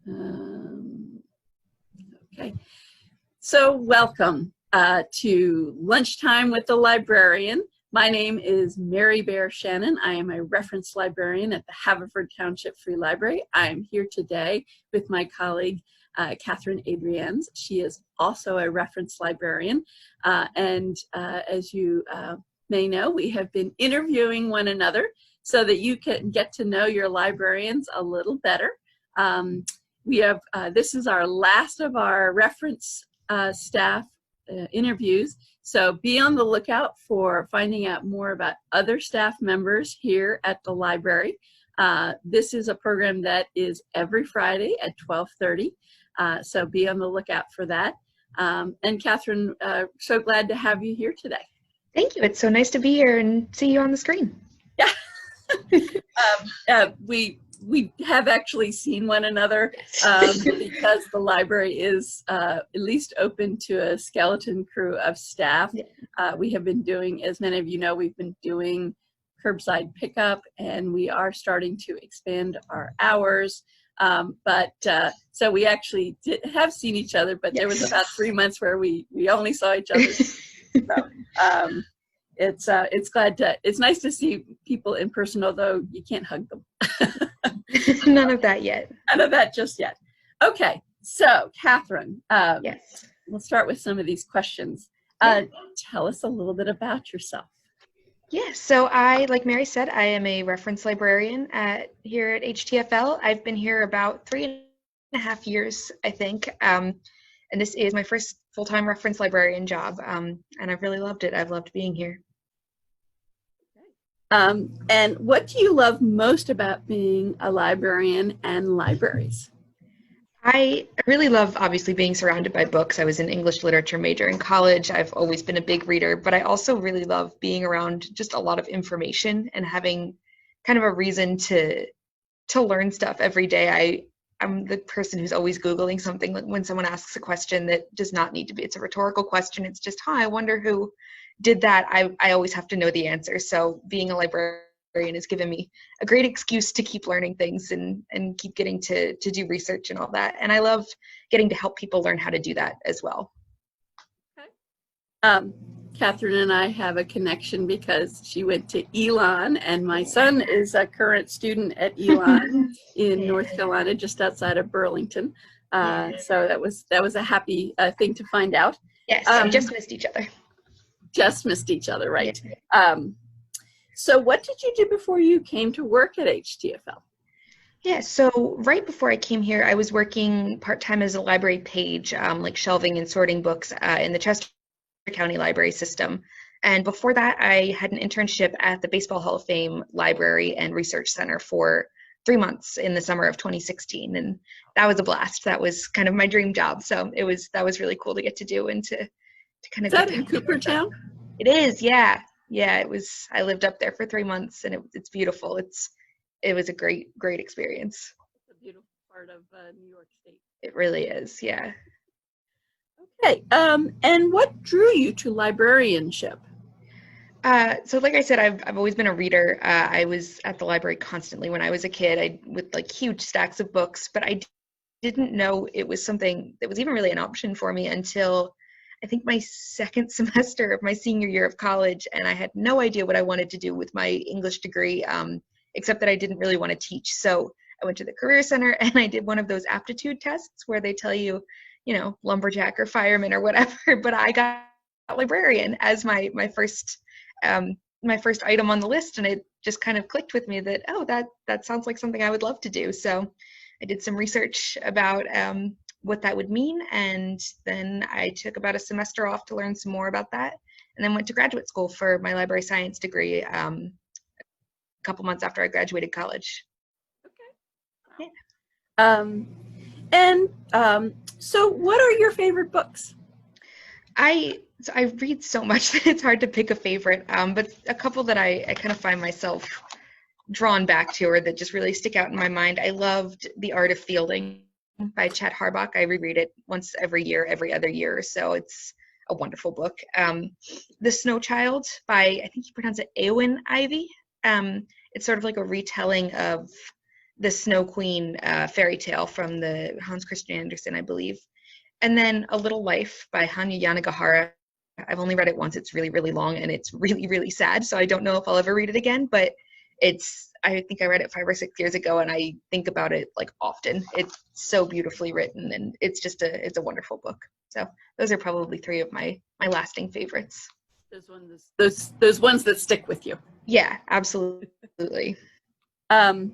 Um, okay, so welcome to Lunchtime with the Librarian. My name is Mary Bear Shannon. I am a reference librarian at the Haverford Township Free Library. I am here today with my colleague, Catherine Adrians. She is also a reference librarian. As you may know, we have been interviewing one another so that you can get to know your librarians a little better. This is our last of our reference staff interviews, so be on the lookout for finding out more about other staff members here at the library. This is a program that is every Friday at 12:30, so be on the lookout for that. And Catherine, so glad to have you here today. Thank you. It's so nice to be here and see you on the screen. Yeah. We have actually seen one another because the library is at least open to a skeleton crew of staff. We have been doing, as many of you know, we've been doing curbside pickup, and we are starting to expand our hours. So we actually have seen each other, but there was about 3 months where we only saw each other. So, it's nice to see people in person, although you can't hug them. None of that yet. None of that just yet. Okay, so Catherine, yes, we'll start with some of these questions. Tell us a little bit about yourself. Yes, so like Mary said, I am a reference librarian here at HTFL. I've been here about 3.5 years, I think, and this is my first full-time reference librarian job, and I've really loved it. I've loved being here. And what do you love most about being a librarian and libraries? I really love, obviously, being surrounded by books. I was an English literature major in college. I've always been a big reader, but I also really love being around just a lot of information and having kind of a reason to learn stuff every day. I'm the person who's always Googling something when someone asks a question that does not need to be. It's a rhetorical question. It's just, I wonder who did that. I always have to know the answer. So being a librarian has given me a great excuse to keep learning things and keep getting to do research and all that. And I love getting to help people learn how to do that as well. Okay. Catherine and I have a connection because she went to Elon, and my son is a current student at Elon in North Carolina, just outside of Burlington. So that was a happy thing to find out. Yes, we just missed each other. Just missed each other, right? Yeah. So what did you do before you came to work at HTFL? Yeah, so right before I came here, I was working part-time as a library page, like shelving and sorting books in the Chester County library system. And before that, I had an internship at the Baseball Hall of Fame Library and Research Center for 3 months in the summer of 2016. And that was a blast. That was kind of my dream job. So that was really cool to get to do and to kind of. Is that in Coopertown? It is, yeah. Yeah, it was. I lived up there for 3 months, and it's beautiful. It was a great experience. It's a beautiful part of New York State. It really is, yeah. Okay, and what drew you to librarianship? So like I said, I've always been a reader. I was at the library constantly when I was a kid, with like huge stacks of books, but I didn't know it was something that was even really an option for me until I think my second semester of my senior year of college, and I had no idea what I wanted to do with my English degree, except that I didn't really want to teach. So I went to the Career Center and I did one of those aptitude tests where they tell you, lumberjack or fireman or whatever, but I got librarian as my first item on the list, and it just kind of clicked with me that, that sounds like something I would love to do. So I did some research about what that would mean, and then I took about a semester off to learn some more about that, and then went to graduate school for my library science degree a couple months after I graduated college. Okay. Yeah. So what are your favorite books? I read so much that it's hard to pick a favorite, but a couple that I kind of find myself drawn back to, or that just really stick out in my mind. I loved The Art of Fielding by Chet Harbach. I reread it once every other year, so it's a wonderful book. The Snow Child by, I think you pronounce it Eowyn Ivy. It's sort of like a retelling of the Snow Queen fairy tale from the Hans Christian Andersen, I believe. And then A Little Life by Hanya Yanagihara. I've only read it once. It's really, really long and it's really, really sad. So I don't know if I'll ever read it again, but I think I read it 5 or 6 years ago and I think about it like often. It's so beautifully written and it's a wonderful book. So those are probably 3 of my lasting favorites. Those ones that stick with you. Yeah, absolutely. And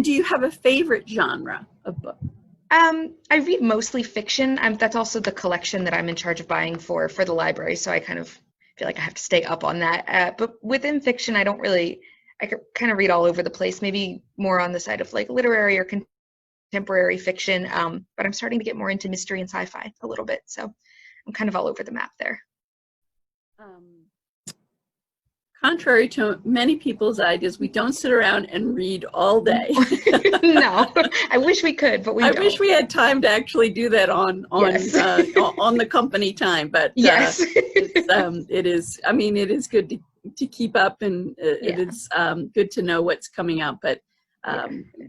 do you have a favorite genre of book? I read mostly fiction. That's also the collection that I'm in charge of buying for the library, so I kind of feel like I have to stay up on that. But within fiction, I kind of read all over the place, maybe more on the side of like literary or contemporary fiction, but I'm starting to get more into mystery and sci-fi a little bit, so I'm kind of all over the map there. Contrary to many people's ideas, we don't sit around and read all day. No, I wish we could, but I wish we had time to actually do that on the company time. But yes, it is. I mean, it is good to keep up, and it is good to know what's coming out. But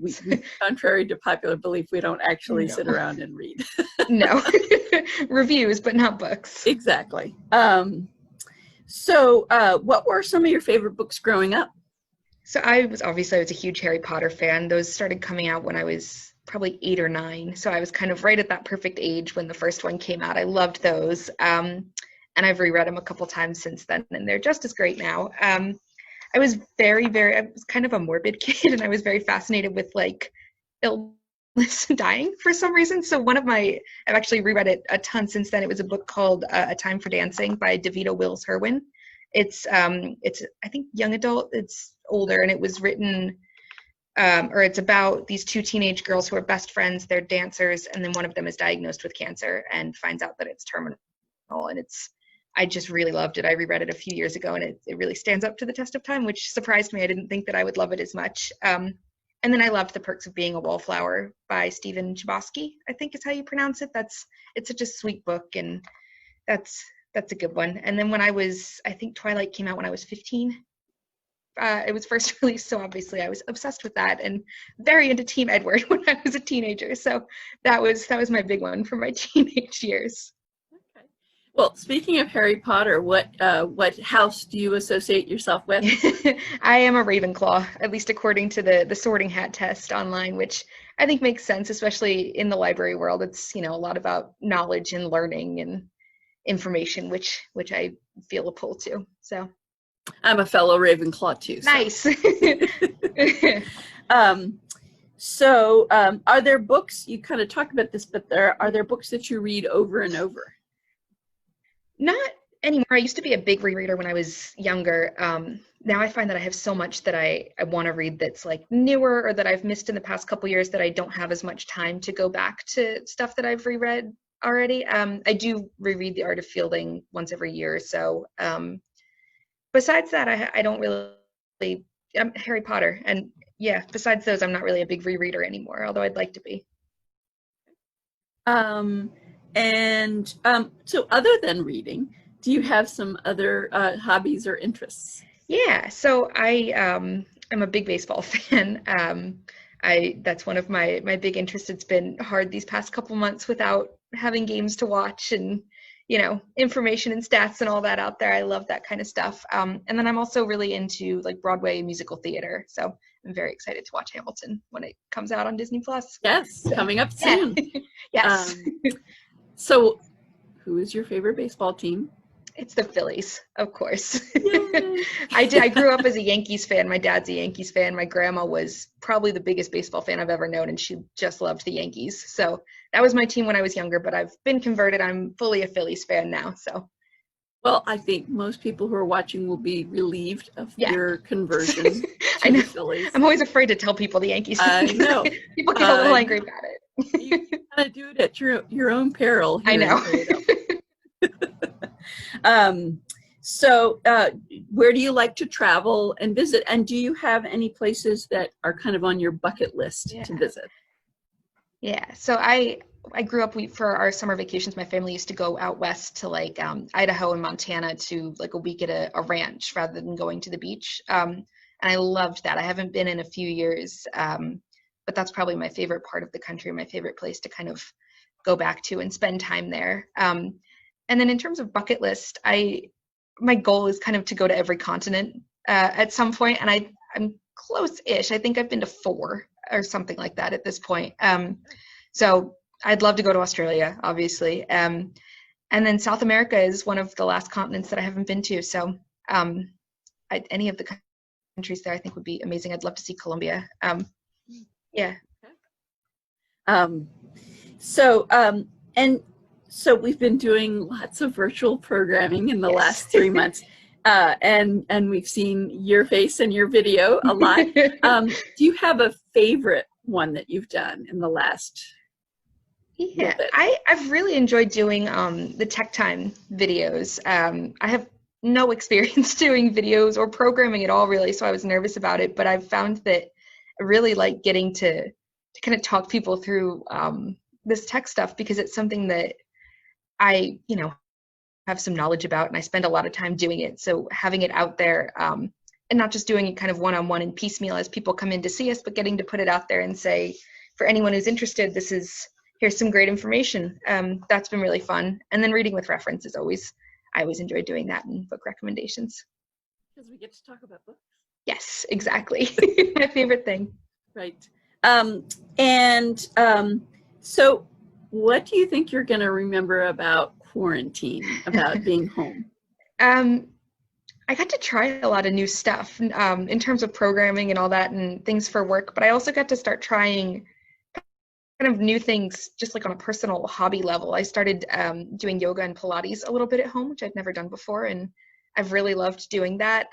we, contrary to popular belief, we don't actually sit around and read. No, reviews, but not books. Exactly. So what were some of your favorite books growing up? So I was a huge Harry Potter fan. Those started coming out when I was probably 8 or 9. So I was kind of right at that perfect age when the first one came out. I loved those. And I've reread them a couple times since then, and they're just as great now. I was I was kind of a morbid kid, and I was very fascinated with like illness and dying for some reason. So I've actually reread it a ton since then. It was a book called A Time for Dancing by Davida Wills Herwin. It's I think young adult. It's older, and it was written it's about these 2 teenage girls who are best friends. They're dancers, and then one of them is diagnosed with cancer and finds out that it's terminal. And I just really loved it. I reread it a few years ago, and it really stands up to the test of time, which surprised me. I didn't think that I would love it as much. And then I loved The Perks of Being a Wallflower by Stephen Chbosky, I think is how you pronounce it. It's such a sweet book, and that's a good one. And then I think Twilight came out when I was 15. It was first released, so obviously I was obsessed with that and very into Team Edward when I was a teenager. So that was my big one for my teenage years. Okay. Well, speaking of Harry Potter, what house do you associate yourself with? I am a Ravenclaw, at least according to the Sorting Hat test online, which I think makes sense, especially in the library world. It's a lot about knowledge and learning and information, which I feel a pull to. So I'm a fellow Ravenclaw too. So. Nice. Are there books, you kind of talked about this, but are there books that you read over and over? Not anymore. I used to be a big rereader when I was younger. Now I find that I have so much that I want to read that's like newer or that I've missed in the past couple years that I don't have as much time to go back to stuff that I've reread already. I do reread The Art of Fielding once every year or so. Besides that, I don't really, Harry Potter. And yeah, besides those, I'm not really a big rereader anymore, although I'd like to be. So other than reading, do you have some other hobbies or interests? Yeah, so I'm a big baseball fan. That's one of my big interests. It's been hard these past couple months without having games to watch and information and stats and all that out there. I love that kind of stuff. And then I'm also really into like Broadway musical theater. So I'm very excited to watch Hamilton when it comes out on Disney Plus. Yes, coming up soon. Yes. So who is your favorite baseball team? It's the Phillies, of course. I grew up as a Yankees fan. My dad's a Yankees fan. My grandma was probably the biggest baseball fan I've ever known, and she just loved the Yankees. So that was my team when I was younger, but I've been converted. I'm fully a Phillies fan now. So, well, I think most people who are watching will be relieved of your conversion I know. The Phillies. I'm always afraid to tell people the Yankees. I know. People get a little angry about it. You kind of do it at your own peril. I know. So where do you like to travel and visit? And do you have any places that are kind of on your bucket list to visit? Yeah. So I grew up, for our summer vacations, my family used to go out west to like Idaho and Montana to like a week at a ranch rather than going to the beach. and I loved that. I haven't been in a few years, but that's probably my favorite part of the country, my favorite place to kind of go back to and spend time there. And then in terms of bucket list, my goal is kind of to go to every continent at some point, and I'm close-ish. I think I've been to 4 or something like that at this point. So I'd love to go to Australia, obviously. And then South America is one of the last continents that I haven't been to. So any of the countries there I think would be amazing. I'd love to see Colombia. Yeah. So we've been doing lots of virtual programming in the last 3 months. And we've seen your face and your video a lot. Do you have a favorite one that you've done in the last little bit? I've really enjoyed doing the Tech Time videos. I have no experience doing videos or programming at all, really, so I was nervous about it, but I've found that I really like getting to kind of talk people through this tech stuff, because it's something that I, have some knowledge about, and I spend a lot of time doing it. So having it out there, and not just doing it kind of one-on-one and piecemeal as people come in to see us, but getting to put it out there and say, for anyone who's interested, here's some great information. That's been really fun. And then reading with reference is I always enjoy doing that, and book recommendations. Because we get to talk about books. Yes, exactly. My favorite thing. Right. So what do you think you're going to remember about quarantine, about being home? I got to try a lot of new stuff in terms of programming and all that and things for work, but I also got to start trying kind of new things just like on a personal hobby level. I started doing yoga and Pilates a little bit at home, which I'd never done before, and I've really loved doing that.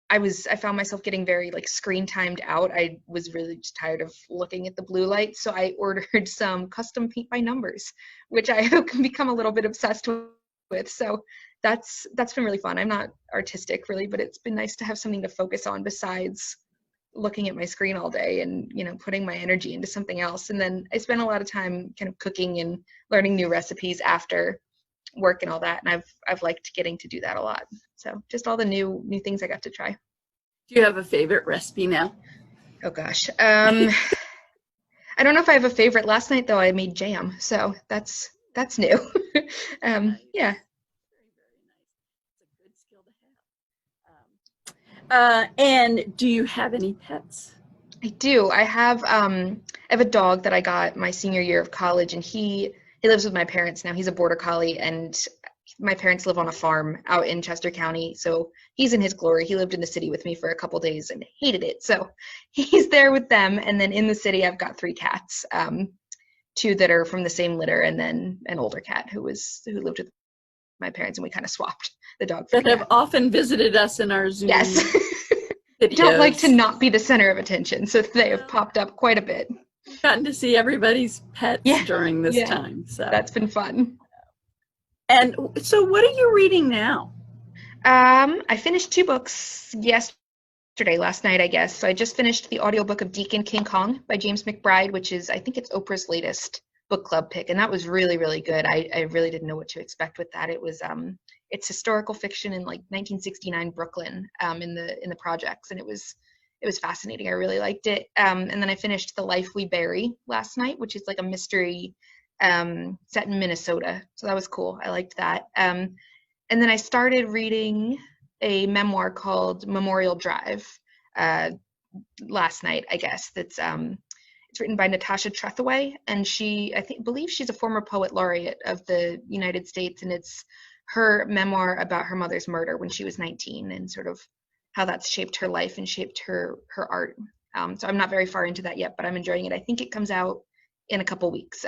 I found myself getting very like screen timed out. I was really just tired of looking at the blue light, so I ordered some custom paint by numbers, which I can become a little bit obsessed with. So that's been really fun. I'm not artistic really, but it's been nice to have something to focus on besides looking at my screen all day and putting my energy into something else. And then I spent a lot of time kind of cooking and learning new recipes after work and all that, and I've liked getting to do that a lot. So just all the new things I got to try. Do you have a favorite recipe now? Oh gosh, I don't know if I have a favorite. Last night though I made jam, so that's new. Yeah. Very nice. It's a good skill to have. And do you have any pets? I do. I have a dog that I got my senior year of college, and he lives with my parents now. He's a border collie, and my parents live on a farm out in Chester County, so he's in his glory. He lived in the city with me for a couple days and hated it, so he's there with them. And then in the city, I've got 3 cats, 2 that are from the same litter, and then an older cat who lived with my parents, and we kind of swapped the dog for that have often visited us in our Zoom. Yes. Videos. Don't like to not be the center of attention, so they have popped up quite a bit. Gotten to see everybody's pets during this time, so that's been fun. And so what are you reading now? I finished 2 books last night, I guess. So I just finished the audiobook of Deacon King Kong by James McBride, which is, I think it's Oprah's latest book club pick, and that was really, really good. I really didn't know what to expect with that. It was it's historical fiction in like 1969 Brooklyn, in the projects, and it was fascinating. I really liked it. And then I finished The Life We Bury last night, which is like a mystery set in Minnesota. So that was cool. I liked that. And then I started reading a memoir called Memorial Drive last night, I guess. It's written by Natasha Trethewey, and I believe she's a former poet laureate of the United States, and it's her memoir about her mother's murder when she was 19 and sort of how that's shaped her life and shaped her art. So I'm not very far into that yet, but I'm enjoying it. I think it comes out in a couple weeks.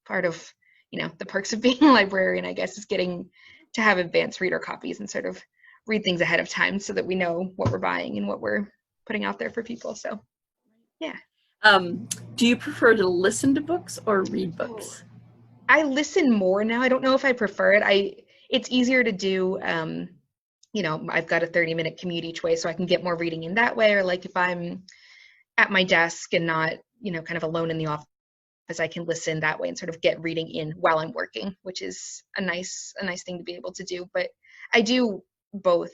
Part of the perks of being a librarian, I guess, is getting to have advanced reader copies and sort of read things ahead of time so that we know what we're buying and what we're putting out there for people. So yeah. Do you prefer to listen to books or read books? I listen more now. I don't know if I prefer it. It's easier to do. I've got a 30-minute commute each way, so I can get more reading in that way. Or like if I'm at my desk and not, kind of alone in the office, I can listen that way and sort of get reading in while I'm working, which is a nice thing to be able to do. But I do both,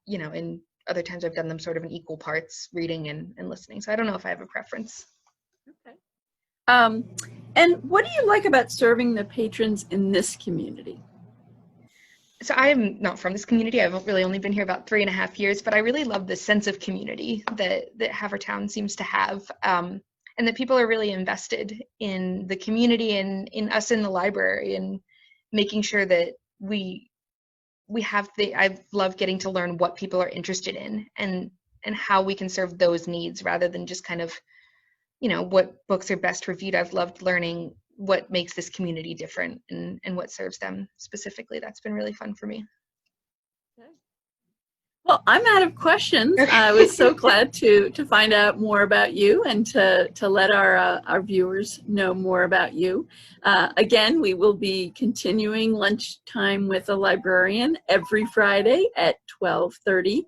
in other times I've done them sort of in equal parts, reading and listening. So I don't know if I have a preference. Okay. And what do you like about serving the patrons in this community? So I'm not from this community. I've really only been here about 3.5 years, but I really love the sense of community that Havertown seems to have, and that people are really invested in the community and in us in the library, and making sure that we have I love getting to learn what people are interested in, and how we can serve those needs rather than just kind of, what books are best reviewed. I've loved learning what makes this community different, and what serves them specifically. That's been really fun for me. Well, I'm out of questions. Okay. I was so glad to find out more about you and to let our viewers know more about you. Again, we will be continuing Lunchtime with a Librarian every Friday at 12:30.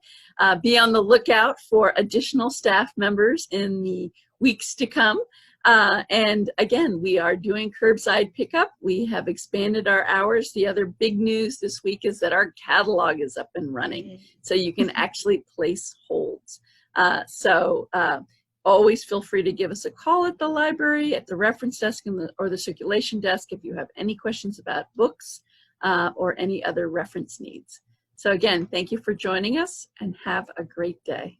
Be on the lookout for additional staff members in the weeks to come. And again, we are doing curbside pickup. We have expanded our hours. The other big news this week is that our catalog is up and running, so you can actually place holds. Always feel free to give us a call at the library, at the reference desk or the circulation desk if you have any questions about books or any other reference needs. So again, thank you for joining us and have a great day.